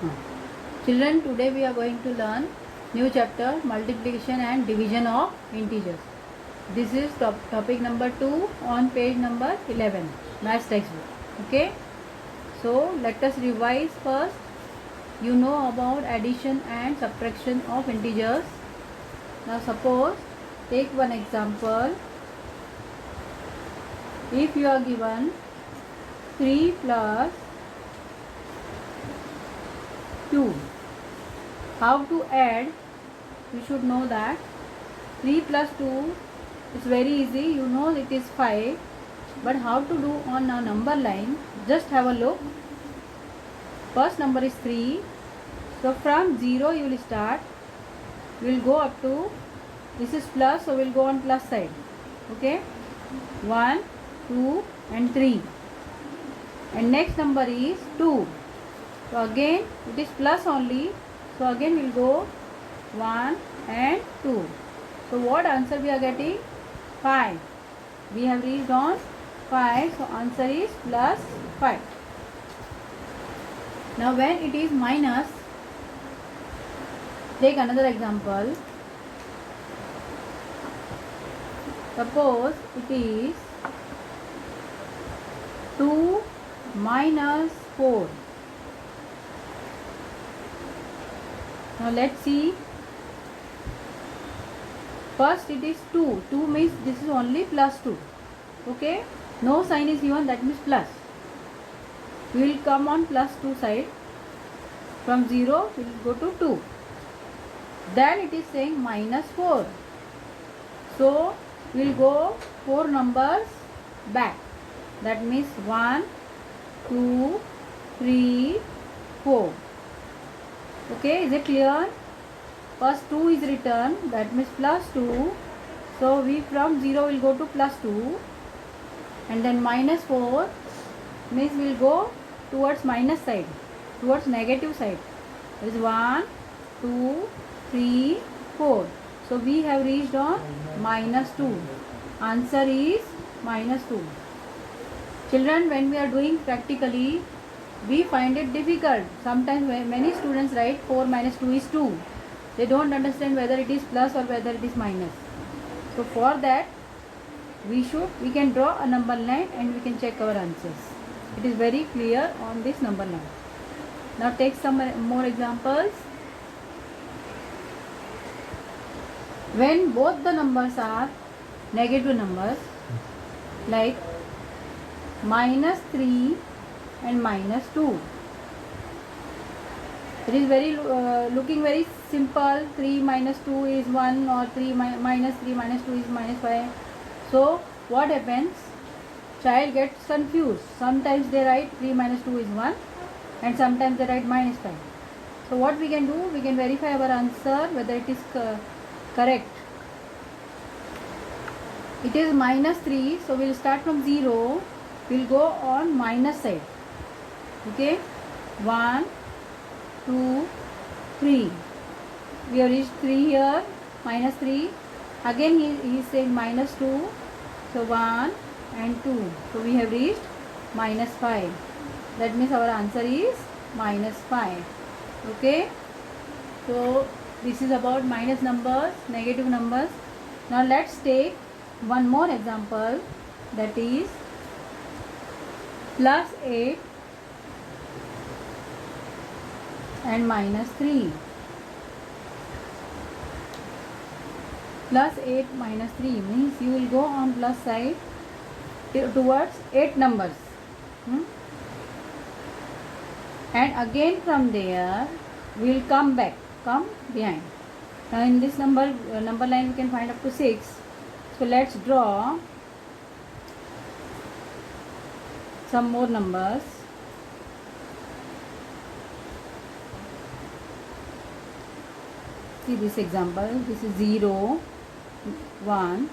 Huh. Children, today we are going to learn new chapter, multiplication and division of integers. This is topic number 2 on page number 11, maths textbook. Okay, so let us revise first. You know about addition and subtraction of integers. Now suppose, take one example. If you are given 3 plus 2, how to add? You should know that 3 plus 2 is very easy. You know it is 5, but how to do on a number line? Just have a look. First number is 3, so from 0 you will start. We will go up to, this is plus, so we will go on plus side. Okay, 1, 2 and 3, and next number is 2. So again it is plus only, so again we will go 1 and 2. So what answer we are getting? 5. We have reached on 5, so answer is plus 5. Now when it is minus, take another example. Suppose it is 2 minus 4. Now let's see. First it is 2. 2 means this is only plus 2. Okay. No sign is given, that means plus. We will come on plus 2 side. From 0 we will go to 2. Then it is saying minus 4. So we will go 4 numbers back. That means 1, 2, 3, 4. Okay, is it clear? First 2 is written, that means plus 2. So we from 0 will go to plus 2, and then minus 4 means we will go towards minus side, towards negative side. There is 1, 2, 3, 4. So we have reached on minus 2. Answer is minus 2. Children, when we are doing practically, we find it difficult. Sometimes many students write 4 minus 2 is 2. They don't understand whether it is plus or whether it is minus. So for that, we can draw a number line and we can check our answers. It is very clear on this number line. Now take some more examples. When both the numbers are negative numbers, like minus 3 and minus 2. It is very looking very simple. 3 minus 2 is 1, or 3 minus 3 minus 2 is minus 5. So what happens? Child gets confused. Sometimes they write 3 minus 2 is 1, and sometimes they write minus 5. So what we can do? We can verify our answer whether it is correct. It is minus 3, so we will start from 0. We will go on minus side. Okay, 1, 2, 3. We have reached 3 here, minus 3. Again he is saying minus 2. So 1 and 2. So we have reached minus 5. That means our answer is minus 5. Okay. So this is about minus numbers, negative numbers. Now let's take one more example, that is plus 8 and minus 3. Plus 8 minus 3 means you will go on plus side towards 8 numbers. And again from there we will come back, come behind. Now in this number line we can find up to 6. So let's draw some more numbers. See this example. This is 0, 1,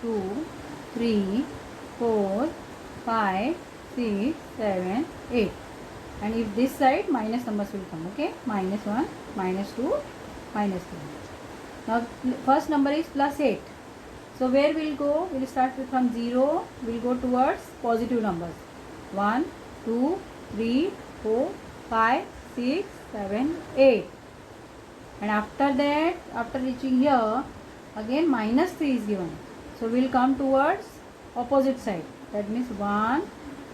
2, 3, 4, 5, 6, 7, 8. And if this side, minus numbers will come. Okay, minus 1, minus 2, minus 3. Now first number is plus 8. So where we will go? We will start from 0. We will go towards positive numbers. 1, 2, 3, 4, 5, 6, 7, 8. And after that, after reaching here, again minus 3 is given. So we will come towards opposite side. That means 1,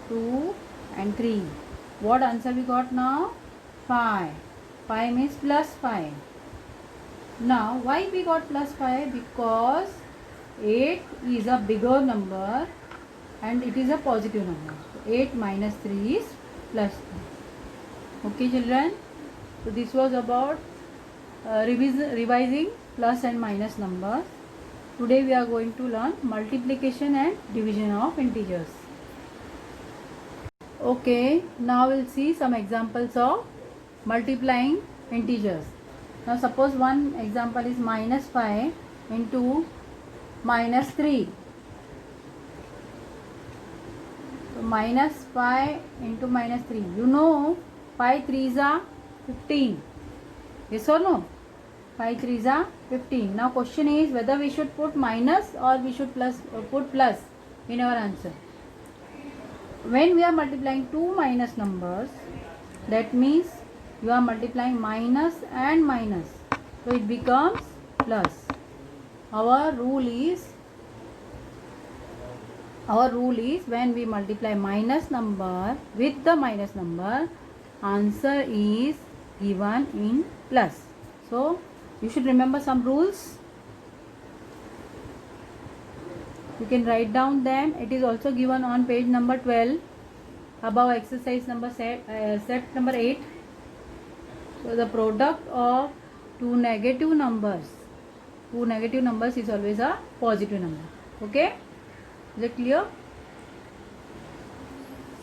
2 and 3. What answer we got now? 5. 5 means plus 5. Now why we got plus 5? Because 8 is a bigger number and it is a positive number. So 8 minus 3 is plus 5. Okay children. So this was about revising plus and minus numbers. Today we are going to learn multiplication and division of integers. Okay, now we'll see some examples of multiplying integers. Now suppose one example is minus 5 into minus 3. So minus 5 into minus 3. You know 5 3s are 15. Yes or no? 5 3s are 15. Now question is whether we should put minus or we should put plus in our answer. When we are multiplying two minus numbers, that means you are multiplying minus and minus. So it becomes plus. Our rule is when we multiply minus number with the minus number, answer is given in plus. So you should remember some rules. You can write down them. It is also given on page number 12 above exercise number set number 8. So the product of two negative numbers is always a positive number. Okay, is it clear?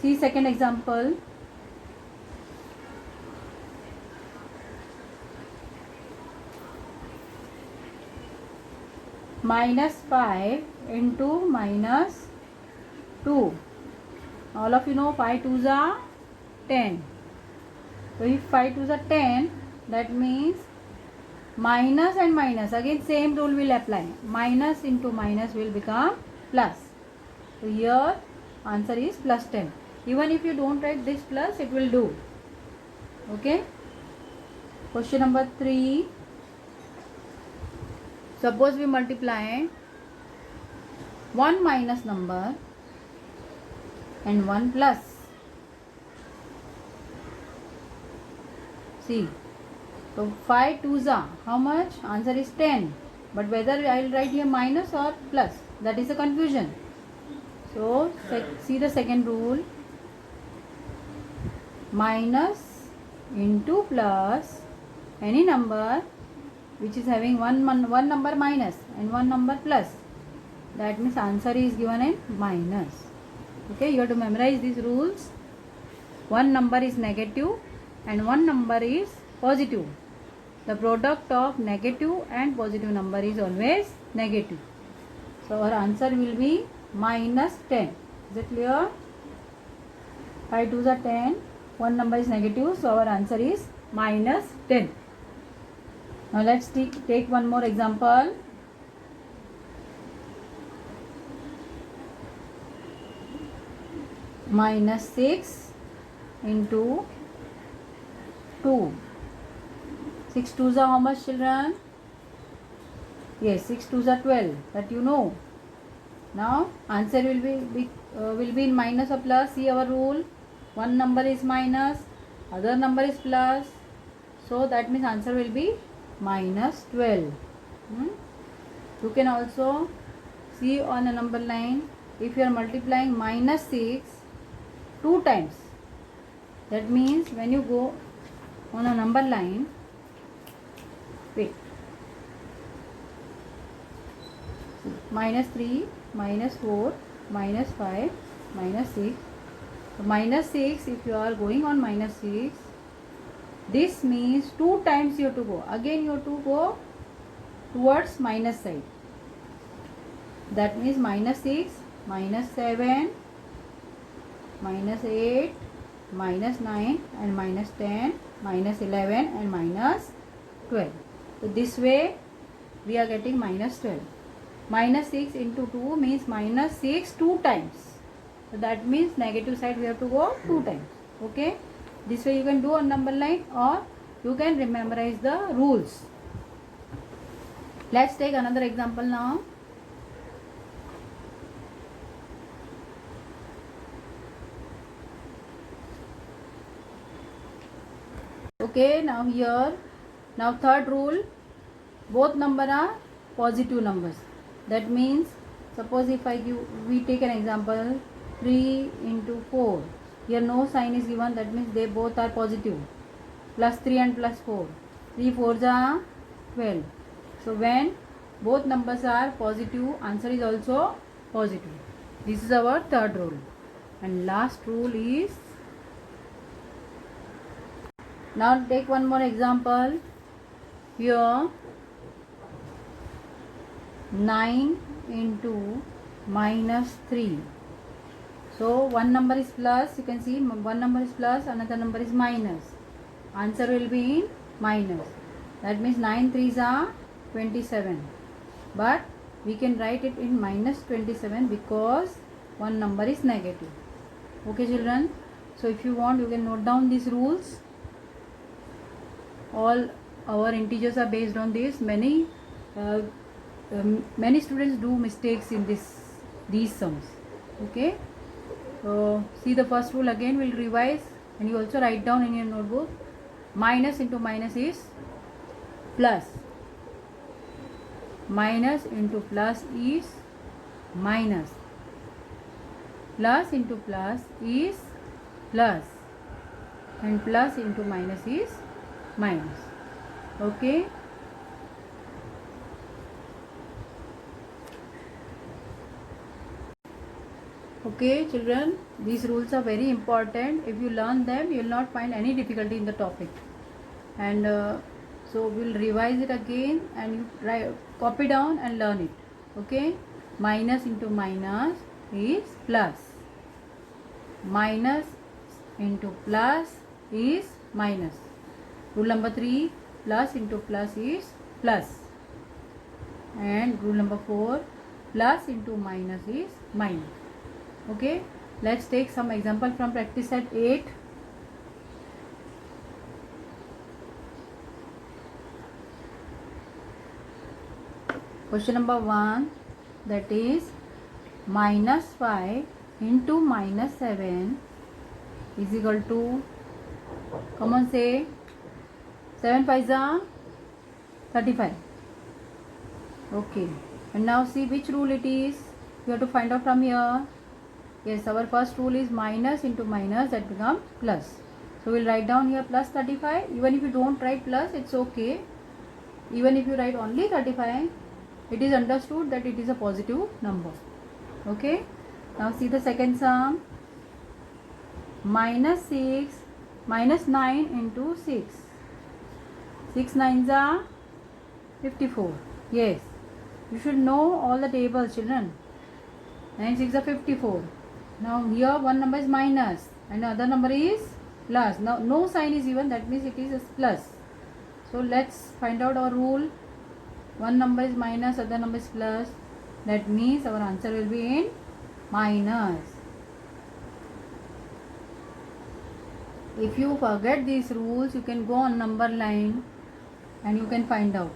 See second example. Minus 5 into minus 2. All of you know 5 2s are 10. So if 5 2s are 10, that means minus and minus, again same rule will apply. Minus into minus will become plus. So here answer is plus 10. Even if you don't write this plus, it will do. Okay. Question number 3. Suppose we multiply one minus number and one plus. See, so 5 2s are how much? Answer is 10. But whether I will write here minus or plus, that is a confusion. So see the second rule. Minus into plus, any number which is having one number minus and one number plus, that means answer is given in minus. Okay, you have to memorize these rules. One number is negative and one number is positive. The product of negative and positive number is always negative. So our answer will be minus 10. Is it clear? 5 2s are 10. One number is negative, so our answer is minus 10. Now let's take one more example. Minus 6 into 2. 6 2s are how much, children? Yes, 6 2s are 12. That you know. Now answer will be in minus or plus. See our rule. One number is minus, other number is plus. So that means answer will be minus 12. You can also see on a number line, if you are multiplying minus 6 two times, that means when you go on a number line, wait, minus 3, minus 4, minus 5, minus 6. So minus 6, if you are going on minus 6, this means two times you have to go. Again you have to go towards minus side. That means minus 6, minus 7, minus 8, minus 9 and minus 10, minus 11 and minus 12. So this way we are getting minus 12. Minus 6 into 2 means minus 6 two times. So that means negative side we have to go two times. Okay. This way you can do on number line, or you can memorize the rules. Let's take another example now. Okay, now here, now third rule, both number are positive numbers. That means, suppose if we take an example, 3 into 4. Here no sign is given, that means they both are positive. Plus 3 and plus 4. 3 4s are 12. So when both numbers are positive, answer is also positive. This is our third rule. And last rule is, now take one more example. Here 9 into minus 3. So one number is plus, you can see one number is plus, another number is minus. Answer will be in minus. That means 9 3s are 27. But we can write it in minus 27 because one number is negative. Okay children. So if you want, you can note down these rules. All our integers are based on this. Many students do mistakes in these sums. Okay. So see the first rule again. We'll revise, and you also write down in your notebook. Minus into minus is plus. Minus into plus is minus. Plus into plus is plus. And plus into minus is minus. Okay. Okay children, these rules are very important. If you learn them, you will not find any difficulty in the topic. And so we will revise it again, and you copy down and learn it. Okay. Minus into minus is plus. Minus into plus is minus. Rule number 3, plus into plus is plus. And rule number 4, plus into minus is minus. Okay, let's take some example from practice set 8. Question number 1, that is minus 5 into minus 7 is equal to, come on say, 7 5s are 35. Okay, and now see which rule it is. You have to find out from here. Yes, our first rule is minus into minus, that becomes plus. So we'll write down here plus 35. Even if you don't write plus, it's okay. Even if you write only 35, it is understood that it is a positive number. Okay. Now see the second sum. Minus 6 minus 9 into 6. 6 9s are 54. Yes. You should know all the tables, children. 9 6 are 54. Now here one number is minus and other number is plus. Now no sign is given, that means it is a plus. So let's find out our rule. One number is minus, other number is plus. That means our answer will be in minus. If you forget these rules, you can go on number line and you can find out.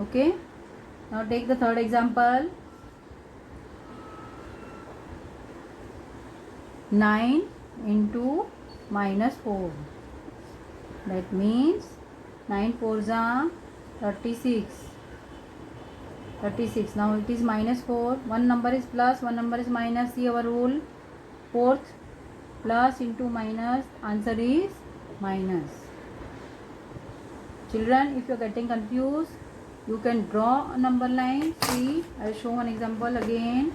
Okay. Now take the third example. 9 into minus 4. That means 9 4s are 36. 36. Now it is minus 4. One number is plus, one number is minus. See our rule. Fourth, plus into minus. Answer is minus. Children, if you are getting confused, you can draw a number line. See, I will show one example again.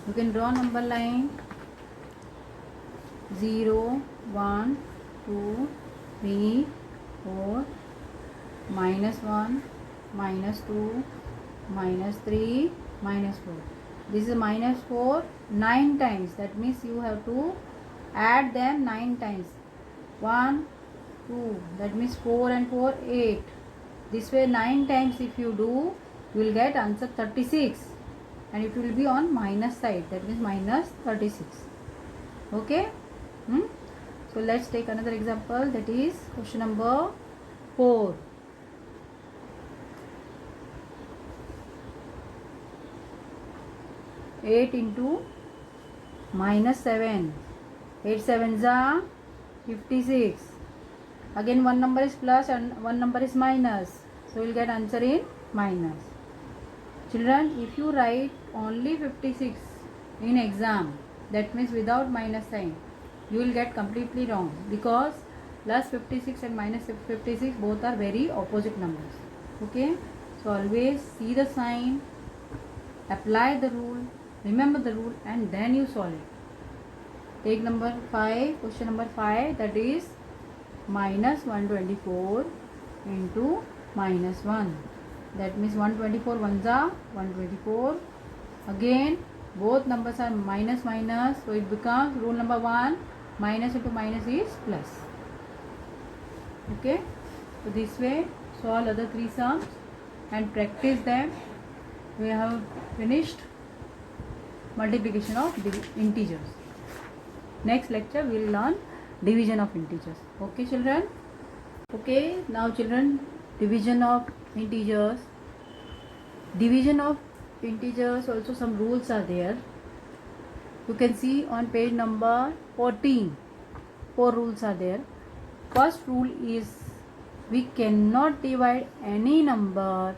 You can draw number line 0, 1, 2, 3, 4, minus 1, minus 2, minus 3, minus 4. This is minus 4 9 times. That means you have to add them 9 times. 1, 2, that means 4 and 4, 8. This way 9 times if you do, you will get answer 36. And it will be on minus side, that means minus 36. Okay. So let's take another example, that is question number 4. Eight into minus 7. 8 sevens are 56. Again one number is plus and one number is minus, so we'll get answer in minus. Children, if you write only 56 in exam, that means without minus sign, you will get completely wrong, because plus 56 and minus 56 both are very opposite numbers. Okay, so always see the sign, apply the rule, remember the rule, and then you solve it. Take number 5, question number 5, that is minus 124 into minus 1. That means 124 ones are 124. Again both numbers are minus minus, so it becomes rule number 1, minus into minus is plus. Okay, so this way solve other 3 sums and practice them. We have finished multiplication of integers. Next lecture we will learn division of integers. Okay children? Okay, now children, division of integers. Division of integers also some rules are there. You can see on page number 14. 4 rules are there. First rule is we cannot divide any number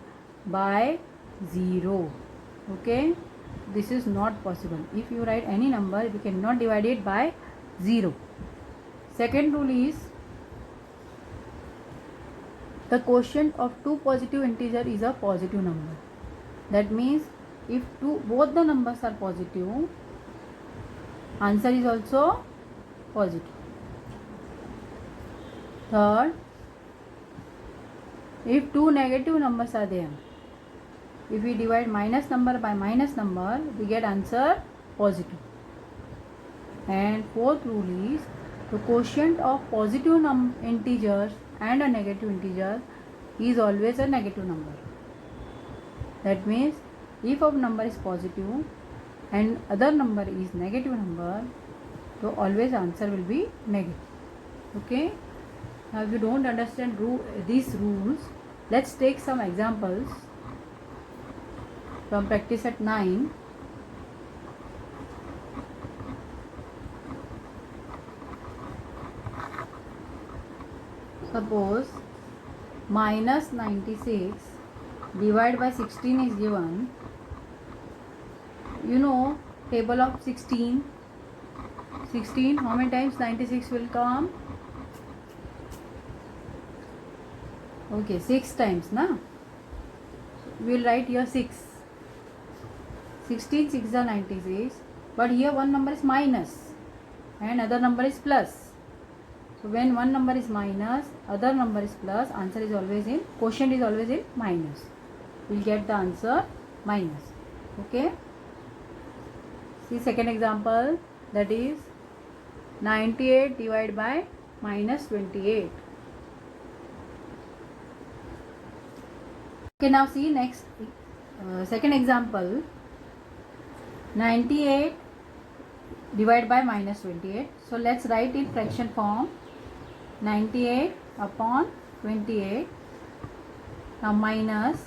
by 0. Okay, this is not possible. If you write any number, we cannot divide it by 0. Second rule is the quotient of two positive integers is a positive number. That means if both the numbers are positive, answer is also positive. Third, if two negative numbers are there, if we divide minus number by minus number, we get answer positive. And fourth rule is the quotient of positive integers and a negative integer is always a negative number. That means if a number is positive and other number is negative number, so always answer will be negative. Okay. Now if you don't understand these rules, let's take some examples from practice at 9. Suppose minus 96 divided by 16 is given. You know table of 16. 16, how many times 96 will come? Okay, 6 times, na? We will write here 6. 16 6 are 96, but here one number is minus and other number is plus. So when one number is minus, other number is plus, answer is always in, quotient is always in minus. We will get the answer minus. Okay. See second example, that is 98 divided by minus 28. Okay, now see next second example, 98 divided by minus 28. So let's write in fraction form, 98 upon 28. Now minus.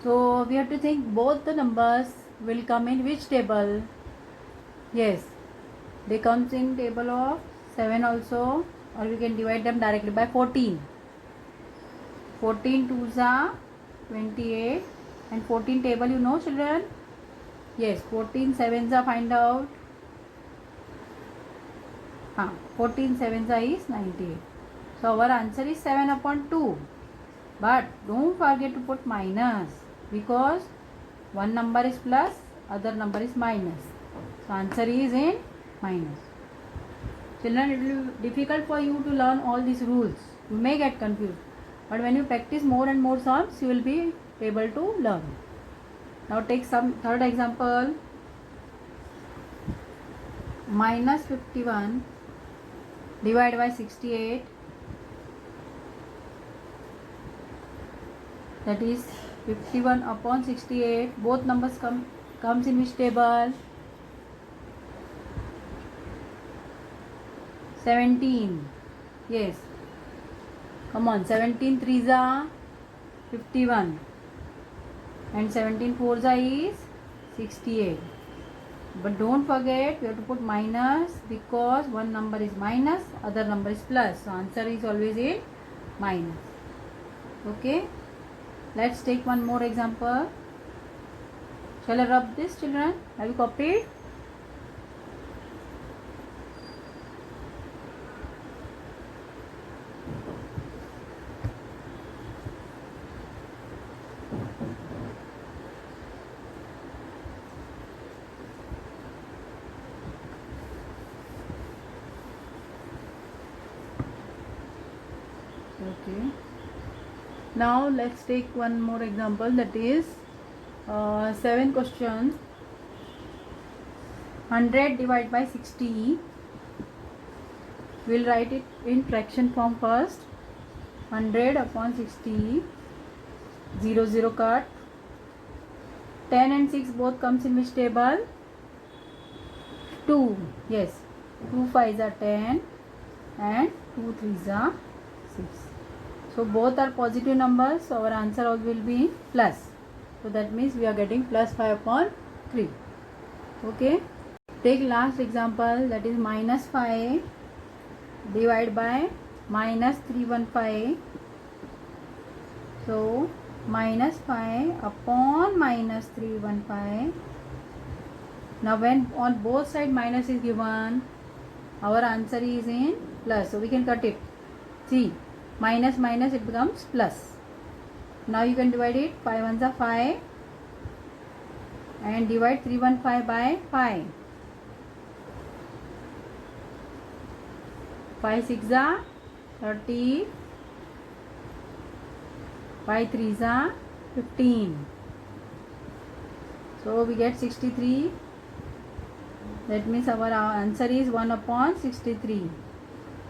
So we have to think both the numbers will come in which table? Yes, they comes in table of 7 also, or we can divide them directly by 14. 14 2s are 28 and 14 table you know children? Yes, 14 7s are find out. 14 7s are is 98. So our answer is 7 upon 2. But don't forget to put minus, because one number is plus, other number is minus. So answer is in minus. Children, it will be difficult for you to learn all these rules. You may get confused. But when you practice more and more sums, you will be able to learn. Now take some third example. Minus 51 divided by 68. That is 51 upon 68. Both numbers comes in which table? 17. Yes. Come on. 17 threes are 51. And 17 fours are is 68. But don't forget, you have to put minus because one number is minus, other number is plus. So answer is always in minus. Okay. Let's take one more example. Shall I rub this, children? Have you copied? Okay. Now let's take one more example, that is 7th question. 100 divided by 60. We'll write it in fraction form first. 100 upon 60. 0 0 cut. 10 and 6 both comes in which table? 2. Yes. 2 5s are 10 and 2 3s are 6. So both are positive numbers. So our answer will be plus. So that means we are getting plus 5 upon 3. Okay. Take last example, that is minus 5 divided by minus 315. So minus 5 upon minus 315. Now when on both sides minus is given, our answer is in plus. So we can cut it. See, minus minus it becomes plus. Now you can divide it. 5 ones are 5 and divide 315 by 5. 5 6 are 30. 5 3s are 15. So we get 63. That means our answer is 1 upon 63.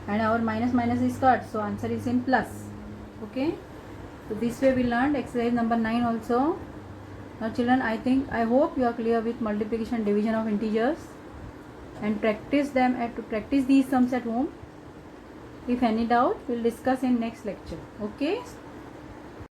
And our minus minus is cut. So answer is in plus. Okay. So this way we learned exercise number 9 also. Now children, I hope you are clear with multiplication and division of integers. And practice these sums at home. If any doubt, we'll discuss in next lecture. Okay.